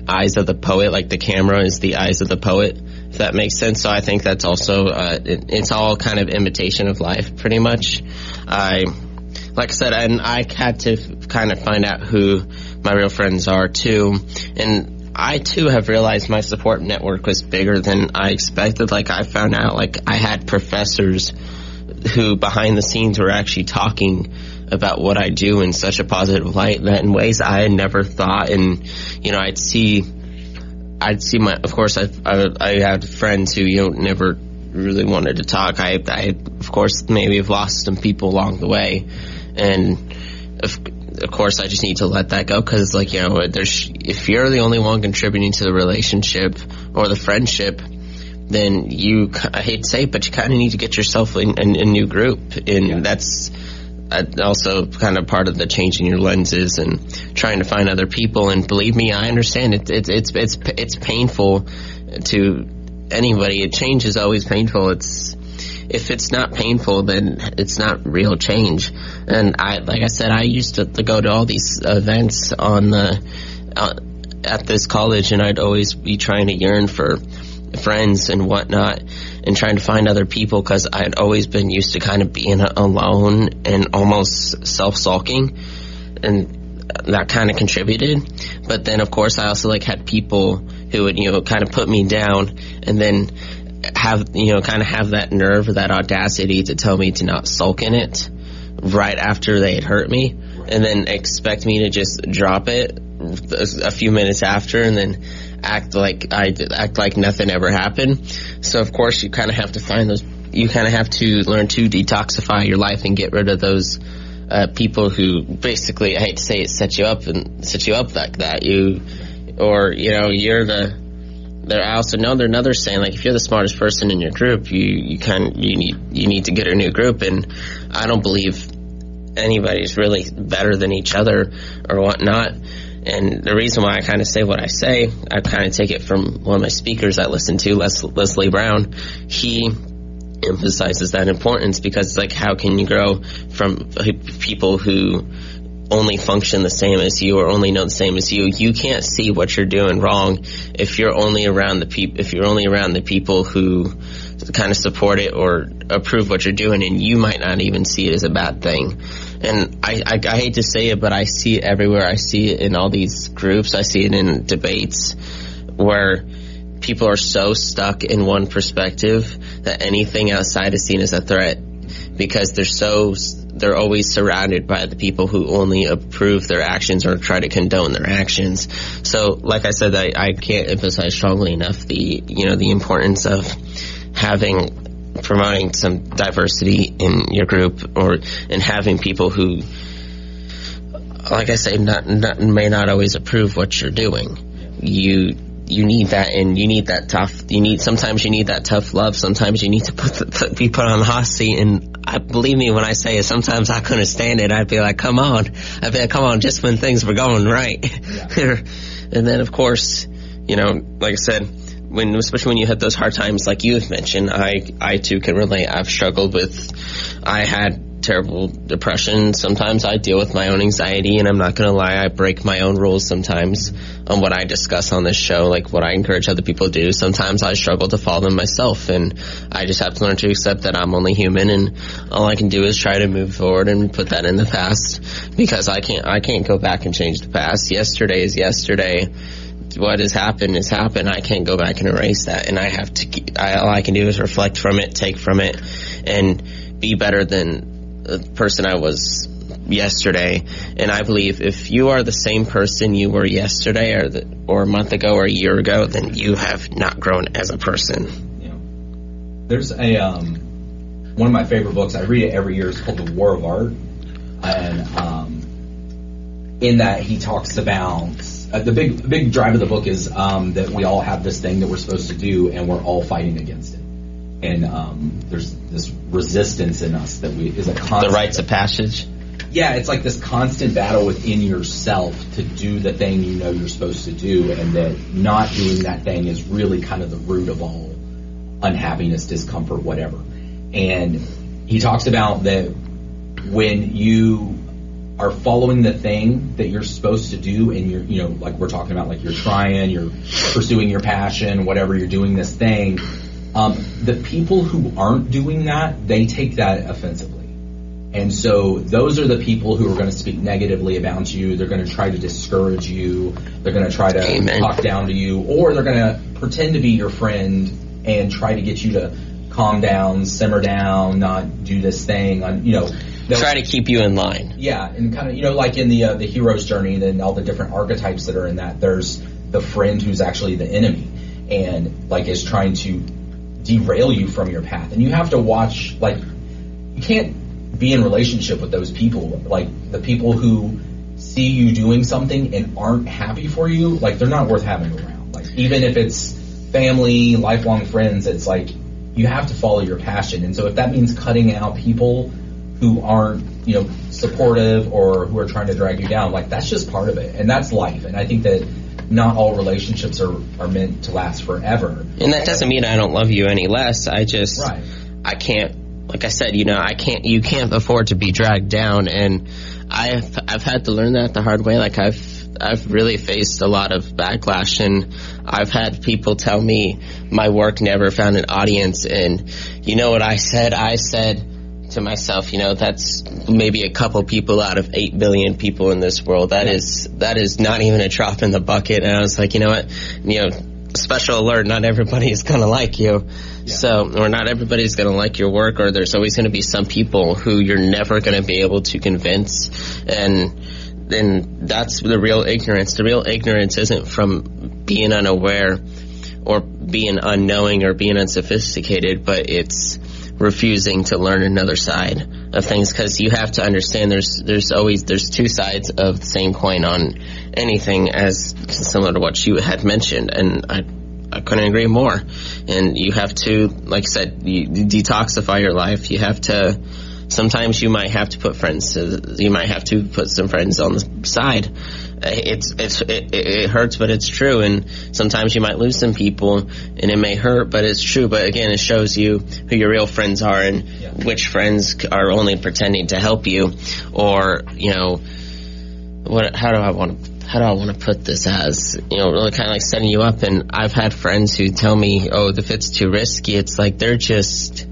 S1: eyes of the poet, like the camera is the eyes of the poet, if that makes sense. So I think that's also, it's all kind of imitation of life, pretty much. Like I said, and I had to kind of find out who my real friends are, too. And I, too, have realized my support network was bigger than I expected. Like, I found out, I had professors who, behind the scenes, were actually talking about what I do in such a positive light that in ways I had never thought. And, I'd see of course, I had friends who, never really wanted to talk. I of course, maybe have lost some people along the way. And, of course, I just need to let that go because, if you're the only one contributing to the relationship or the friendship, then I hate to say it, but you kind of need to get yourself in a new group. And that's also kind of part of the changing your lenses and trying to find other people. And believe me, I understand it's painful to anybody. Change is always painful. If it's not painful, then it's not real change. And like I said, I used to go to all these events at this college, and I'd always be trying to yearn for friends and whatnot and trying to find other people because I had always been used to kind of being alone and almost self-sulking, and that kind of contributed. But then, of course, I also had people who would, kind of put me down and then have that nerve or that audacity to tell me to not sulk in it right after they had hurt me, and then expect me to just drop it a few minutes after and then act like nothing ever happened. So of course you kind of have to find those. You kind of have to learn to detoxify your life and get rid of those people who basically, I hate to say it, set you up like that. I also know there's another saying, if you're the smartest person in your group, you need to get a new group. And I don't believe anybody's really better than each other or whatnot. And the reason why I kind of say what I say, I kind of take it from one of my speakers I listen to, Leslie Brown. He emphasizes that importance because, how can you grow from people who only function the same as you or only know the same as you? You can't see what you're doing wrong if you're only around the people who kind of support it or approve what you're doing, and you might not even see it as a bad thing. And I hate to say it, but I see it everywhere. I see it in all these groups. I see it in debates where people are so stuck in one perspective that anything outside is seen as a threat because they're always surrounded by the people who only approve their actions or try to condone their actions. So, like I said, I can't emphasize strongly enough the importance of promoting some diversity in your group and having people who, like I say, may not always approve what you're doing. You need that, and you need that sometimes you need that tough love. Sometimes you need to be put on the hot seat. And believe me when I say it, sometimes I couldn't stand it. I'd be like, come on, just when things were going right. Yeah. And then, of course, like I said, especially when you hit those hard times like you have mentioned, I too can relate. I had terrible depression. Sometimes I deal with my own anxiety, and I'm not going to lie, I break my own rules sometimes on what I discuss on this show, like what I encourage other people to do. Sometimes I struggle to follow them myself, and I just have to learn to accept that I'm only human, and all I can do is try to move forward and put that in the past, because I can't go back and change the past. Yesterday is yesterday. What has happened has happened. I can't go back and erase that, and all I can do is reflect from it, take from it, and be better than the person I was yesterday. And I believe if you are the same person you were yesterday or a month ago or a year ago, then you have not grown as a person.
S2: Yeah. There's one of my favorite books, I read it every year, it's called The War of Art. And in that he talks about the big drive of the book is that we all have this thing that we're supposed to do, and we're all fighting against it. and there's this resistance in us that is a constant.
S1: The rites of passage.
S2: Yeah, it's like this constant battle within yourself to do the thing you know you're supposed to do, and that not doing that thing is really kind of the root of all unhappiness, discomfort, whatever. And he talks about that when you are following the thing that you're supposed to do, and you're, you know, like we're talking about, like you're trying, you're pursuing your passion, whatever, you're doing this thing, the people who aren't doing that, they take that offensively. And so those are the people who are going to speak negatively about you. They're going to try to discourage you. They're going to try to
S1: Amen.
S2: talk down to you, or they're going to pretend to be your friend and try to get you to calm down, simmer down, not do this thing.
S1: Try to keep you in line.
S2: Yeah, and kind of, you know, like in the hero's journey, then all the different archetypes that are in that, there's the friend who's actually the enemy and like is trying to derail you from your path. And you have to watch, like, you can't be in relationship with those people. Like, the people who see you doing something and aren't happy for you, like, they're not worth having around. Like, even if it's family, lifelong friends, it's like you have to follow your passion. And so if that means cutting out people who aren't, you know, supportive or who are trying to drag you down, like, that's just part of it. And that's life. And I think that not all relationships are meant to last forever.
S1: And that doesn't mean I don't love you any less. I can't, like I said, you know, you can't afford to be dragged down. And I've had to learn that the hard way. Like, I've really faced a lot of backlash, and I've had people tell me my work never found an audience. And you know what I said? I said to myself, you know, that's maybe a couple people out of 8 billion people in this world. That is not even a drop in the bucket. And I was like, you know what? You know, special alert, not everybody is going to like you. Yeah. So, or not everybody's going to like your work, or there's always going to be some people who you're never going to be able to convince. And then that's the real ignorance. The real ignorance isn't from being unaware or being unknowing or being unsophisticated, but it's refusing to learn another side of things, because you have to understand there's two sides of the same coin on anything, as similar to what you had mentioned, and I couldn't agree more. And you have to, like I said, you detoxify your life. You have to, sometimes you might have to put some friends on the side. It hurts, but it's true. And sometimes you might lose some people, and it may hurt, but it's true. But again, it shows you who your real friends are, and which friends are only pretending to help you, or, you know, how do I want to put this, as, you know, really kind of like setting you up. And I've had friends who tell me, oh, if it's too risky, it's like they're just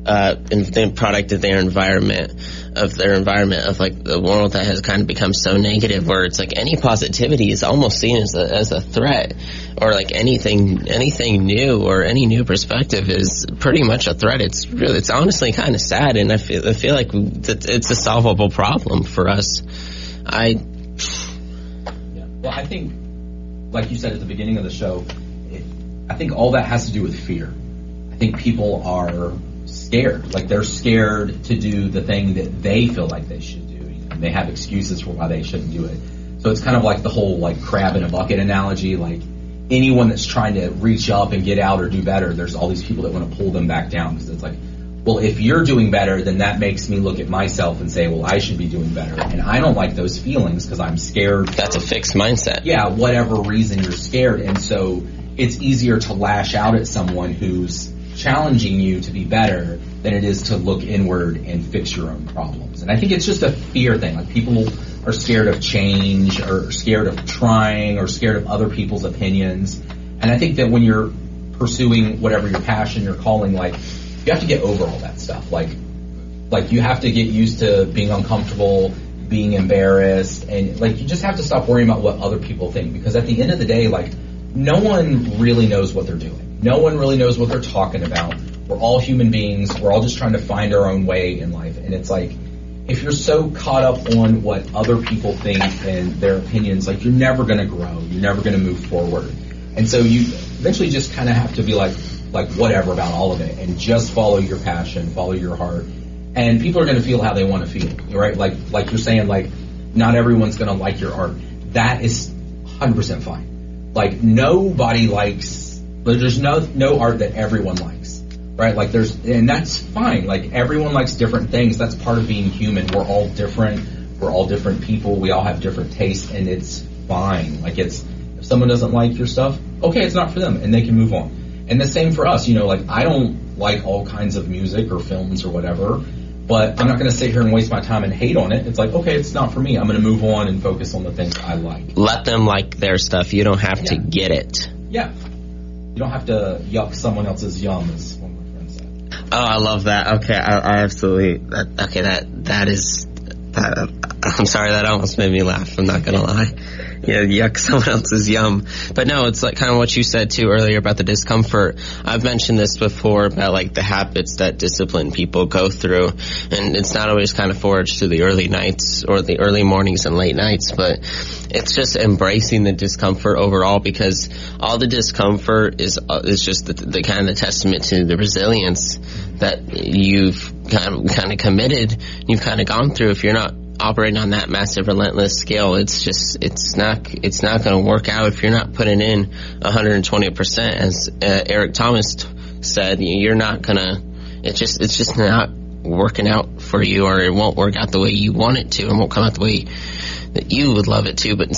S1: the product of their environment, of like the world that has kind of become so negative, where it's like any positivity is almost seen as a threat, or like anything new or any new perspective is pretty much a threat. It's honestly kind of sad, and I feel like it's a solvable problem for us.
S2: Well, I think, like you said at the beginning of the show, I think all that has to do with fear. I think people are scared. Like, they're scared to do the thing that they feel like they should do. And they have excuses for why they shouldn't do it. So it's kind of like the whole, like, crab in a bucket analogy. Like, anyone that's trying to reach up and get out or do better, there's all these people that want to pull them back down, because it's like, well, if you're doing better, then that makes me look at myself and say, well, I should be doing better. And I don't like those feelings, because I'm scared.
S1: That's a fixed mindset.
S2: Yeah, whatever reason you're scared. And so it's easier to lash out at someone who's challenging you to be better than it is to look inward and fix your own problems. And I think it's just a fear thing. Like, people are scared of change, or scared of trying, or scared of other people's opinions. And I think that when you're pursuing whatever your passion, your calling, like, you have to get over all that stuff. Like you have to get used to being uncomfortable, being embarrassed, and like, you just have to stop worrying about what other people think, because at the end of the day, like, no one really knows what they're doing. No one really knows what they're talking about. We're all human beings. We're all just trying to find our own way in life. And it's like, if you're so caught up on what other people think and their opinions, like, you're never going to grow. You're never going to move forward. And so you eventually just kind of have to be like whatever about all of it, and just follow your passion, follow your heart. And people are going to feel how they want to feel, right? Like you're saying, like, not everyone's going to like your art. That is 100% fine. Like, nobody likes, there's no art that everyone likes. right? Like and that's fine. Like everyone likes different things. That's part of being human. We're all different. We're all different people. We all have different tastes, and it's fine. Like if someone doesn't like your stuff, okay, it's not for them, and they can move on. And the same for us. Like I don't like all kinds of music or films or whatever, but I'm not going to sit here and waste my time and hate on it. It's like, okay, it's not for me. I'm going to move on and focus on the things I like.
S1: Let them like their stuff. You don't have to get it.
S2: Yeah. You don't have to yuck someone else's yum, as one of my friends said.
S1: Oh, I love that. Okay, I absolutely. That is. I'm sorry, that almost made me laugh. I'm not gonna lie. Yeah, yuck someone else's yum. But no, it's like kind of what you said too earlier about the discomfort. I've mentioned this before about like the habits that disciplined people go through, and it's not always kind of forged through the early nights or the early mornings and late nights, but it's just embracing the discomfort overall, because all the discomfort is just the kind of the testament to the resilience that you've kind of committed, you've kind of gone through. If you're not operating on that massive relentless scale, it's not going to work out if you're not putting in 120%. As Eric Thomas said, you're not gonna. It's just not working out for you, or it won't work out the way you want it to, and won't come out the way that you would love it to. But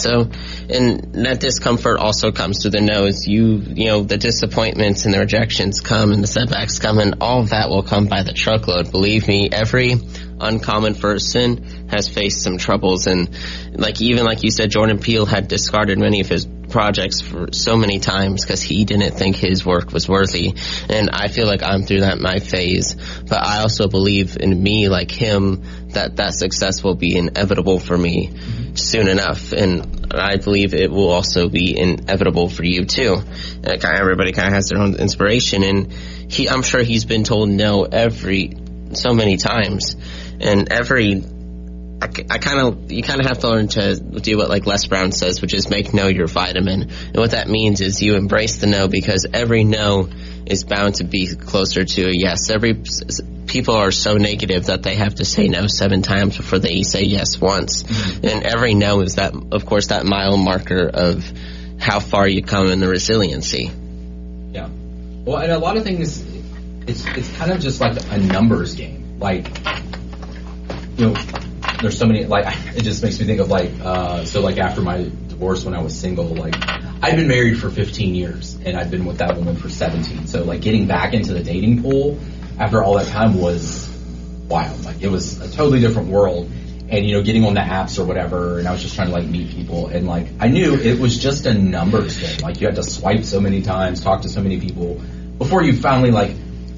S1: and that discomfort also comes through the no's. The disappointments and the rejections come, and the setbacks come, and all of that will come by the truckload. Believe me, every uncommon person has faced some troubles, and like you said, Jordan Peele had discarded many of his projects for so many times because he didn't think his work was worthy. And I feel like I'm through that my phase, but I also believe in me, like him, that success will be inevitable for me soon enough, and I believe it will also be inevitable for you too. Everybody kind of has their own inspiration, and I'm sure he's been told no so many times, and you kind of have to learn to do what like Les Brown says, which is make no your vitamin. And what that means is you embrace the no, because every no is bound to be closer to a yes. People are so negative that they have to say no 7 times before they say yes once. And every no is that, of course, that mile marker of how far you come in the resiliency.
S2: Yeah. Well, and a lot of things, it's kind of just like a numbers game. Like, there's so many, like, it just makes me think of like, so like after my divorce when I was single, like I'd been married for 15 years and I'd been with that woman for 17. So like getting back into the dating pool after all that time was wild. Like it was a totally different world. And, getting on the apps or whatever, and I was just trying to like meet people, and like I knew it was just a numbers game. Like you had to swipe so many times, talk to so many people before you finally like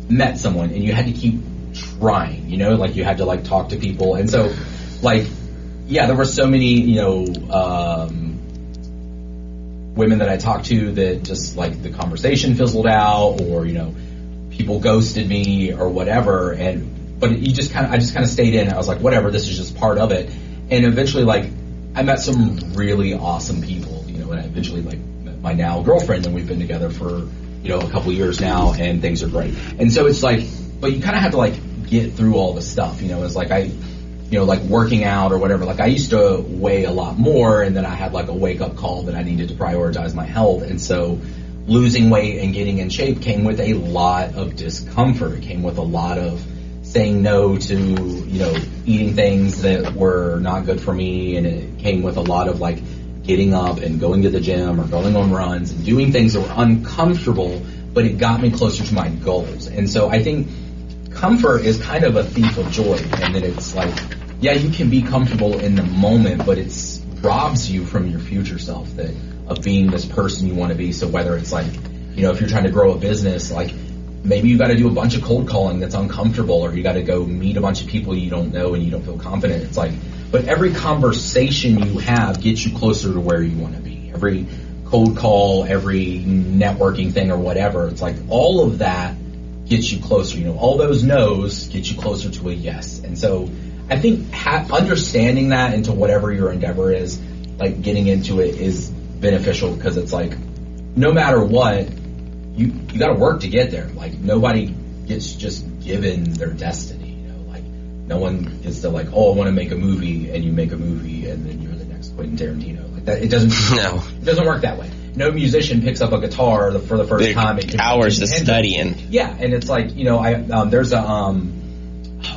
S2: met someone, and you had to keep trying, like you had to like talk to people. And so like, yeah, there were so many, women that I talked to that just like the conversation fizzled out, or, people ghosted me or whatever. But I just kind of stayed in. I was like, whatever, this is just part of it. And eventually, like, I met some really awesome people, and I eventually like met my now girlfriend, and we've been together for, a couple years now, and things are great. And so it's like, but you kind of have to like get through all the stuff, it's like like working out or whatever. Like I used to weigh a lot more, and then I had like a wake up call that I needed to prioritize my health. And so losing weight and getting in shape came with a lot of discomfort. It came with a lot of saying no to, eating things that were not good for me. And it came with a lot of like getting up and going to the gym or going on runs and doing things that were uncomfortable, but it got me closer to my goals. And so I think comfort is kind of a thief of joy, and that it's like, yeah, you can be comfortable in the moment, but it robs you from your future self, of being this person you want to be. So whether it's like, if you're trying to grow a business, like maybe you got to do a bunch of cold calling that's uncomfortable, or you got to go meet a bunch of people you don't know and you don't feel confident. It's like, but every conversation you have gets you closer to where you want to be. Every cold call, every networking thing or whatever, it's like all of that gets you closer. All those no's get you closer to a yes. And so I think understanding that into whatever your endeavor is, like getting into it, is beneficial, because it's like no matter what, you got to work to get there. Like nobody gets just given their destiny. Like no one gets to like, oh, I want to make a movie, and you make a movie, and then you're the next Quentin Tarantino. Like that, it doesn't. No, it doesn't work that way. no musician picks up a guitar for the first time. And
S1: hours of studying.
S2: Yeah, and it's like, there's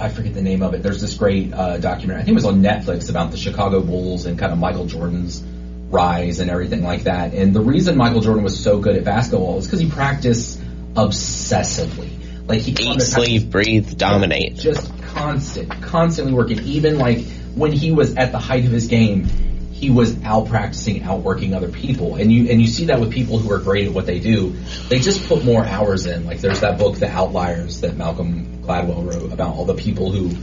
S2: I forget the name of it. There's this great documentary, I think it was on Netflix, about the Chicago Bulls and kind of Michael Jordan's rise and everything like that. And the reason Michael Jordan was so good at basketball is because he practiced obsessively. Like he
S1: eat, sleep, breathe, dominate.
S2: Just constantly working. Even like when he was at the height of his game, he was out practicing, outworking other people. And you see that with people who are great at what they do. They just put more hours in. Like there's that book, The Outliers, that Malcolm Gladwell wrote about all the people who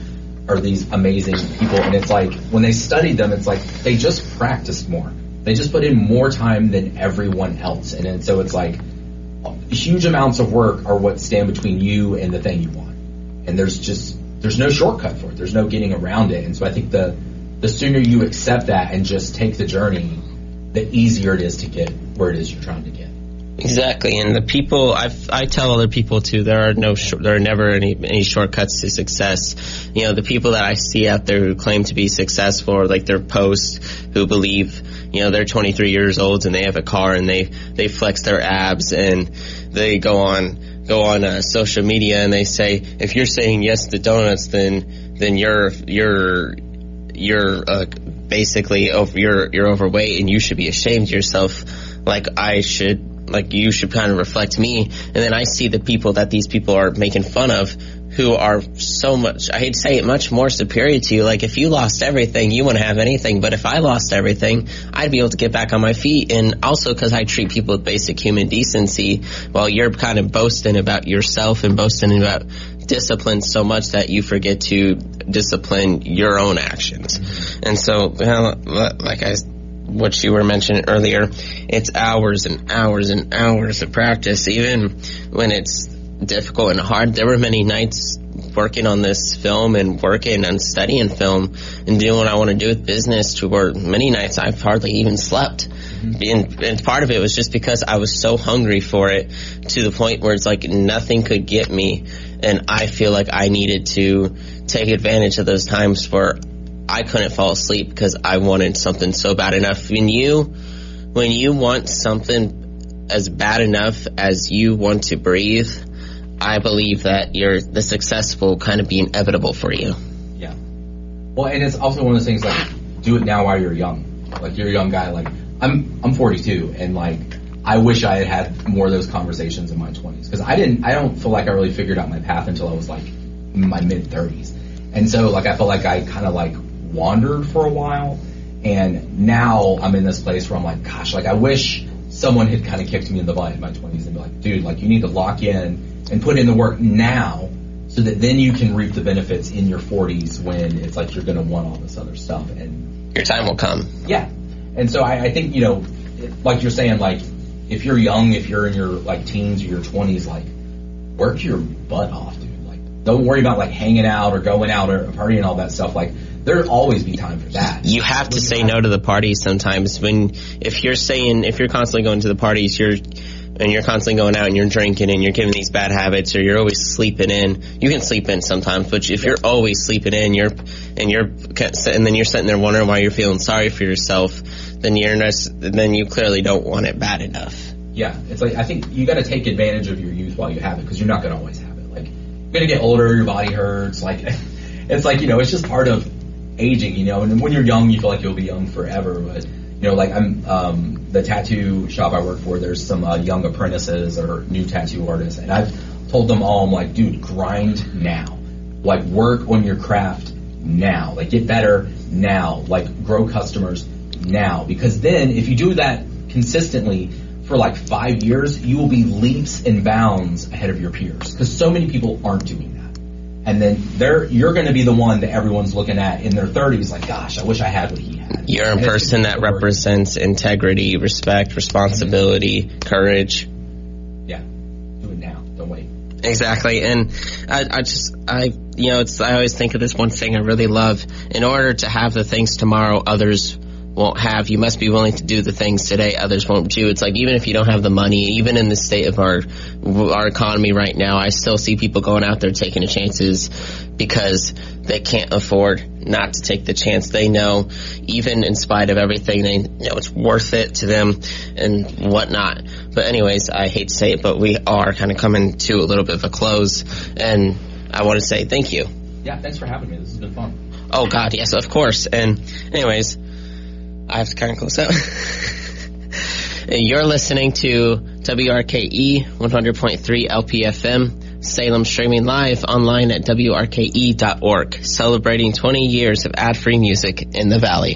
S2: are these amazing people. And it's like when they studied them, it's like they just practiced more. They just put in more time than everyone else. And so it's like huge amounts of work are what stand between you and the thing you want. And there's no shortcut for it. There's no getting around it. And so I think the sooner you accept that and just take the journey, the easier it is to get where it is you're trying to get.
S1: Exactly, and the people I tell other people too, there are never any shortcuts to success. The people that I see out there who claim to be successful, or like their posts, who believe they're 23 years old and they have a car and they flex their abs and they go on social media and they say, if you're saying yes to donuts, then you're basically you're overweight and you should be ashamed of yourself. You should kind of reflect me. And then I see the people that these people are making fun of, who are so much, I hate to say it, much more superior to you. Like if you lost everything, you wouldn't have anything. But if I lost everything, I'd be able to get back on my feet. And also because I treat people with basic human decency, while you're kind of boasting about yourself and boasting about discipline so much that you forget to discipline your own actions. And so, what you were mentioning earlier, it's hours and hours and hours of practice, even when it's difficult and hard. There were many nights working on this film and working and studying film and doing what I want to do with business, to where many nights I've hardly even slept. And part of it was just because I was so hungry for it, to the point where it's like nothing could get me, and I feel like I needed to take advantage of those times where I couldn't fall asleep because I wanted something so bad enough. When you want something as bad enough as you want to breathe, I believe that the success will kind of be inevitable for you.
S2: Yeah. Well, and it's also one of those things, like, do it now while you're young. Like, you're a young guy. Like, I'm 42, and like, I wish I had more of those conversations in my 20s, because I don't feel like I really figured out my path until I was like in my mid 30s. And so like, I felt like I kind of like wandered for a while, and now I'm in this place where I'm like, gosh, like I wish someone had kind of kicked me in the butt in my 20s and be like, dude, like you need to lock in and put in the work now, so that then you can reap the benefits in your 40s, when it's like you're going to want all this other stuff and
S1: your time will come.
S2: Yeah. And so I think, like you're saying, like if you're young, if you're in your like teens or your 20s, like work your butt off, dude. Like don't worry about like hanging out or going out or partying and all that stuff. Like there'll always be time for that.
S1: You have to say no to the parties sometimes. If you're constantly going to the parties, you're constantly going out and you're drinking and you're giving these bad habits, or you're always sleeping in. You can sleep in sometimes, but if you're always sleeping in, and then you're sitting there wondering why you're feeling sorry for yourself, then you clearly don't want it bad enough.
S2: Yeah, it's like I think you got to take advantage of your youth while you have it, because you're not going to always have it. Like you're going to get older, your body hurts. Like it's like it's just part of aging, And when you're young, you feel like you'll be young forever, but. Like I'm the tattoo shop I work for, there's some young apprentices or new tattoo artists, and I've told them all, I'm like, dude, grind now. Like work on your craft now. Like get better now. Like grow customers now. Because then if you do that consistently for like 5 years, you will be leaps and bounds ahead of your peers. Because so many people aren't doing that. And then you're going to be the one that everyone's looking at in their 30s like, gosh, I wish I had what he had.
S1: You're a person that represents integrity, respect, responsibility, courage.
S2: Yeah. Do it now. Don't wait.
S1: Exactly. And I always think of this one thing I really love. In order to have the things tomorrow others won't have. You must be willing to do the things today others won't do. It's like, even if you don't have the money, even in the state of our economy right now, I still see people going out there taking chances because they can't afford not to take the chance. They know, even in spite of everything, they know it's worth it to them and whatnot. But anyways, I hate to say it, but we are kind of coming to a little bit of a close, and I want to say thank you.
S2: Yeah, thanks for having me. This has been fun.
S1: Oh, God, yes, of course. And anyways, I have to kind of close out. You're listening to WRKE 100.3 LPFM, Salem, streaming live online at WRKE.org, celebrating 20 years of ad-free music in the Valley.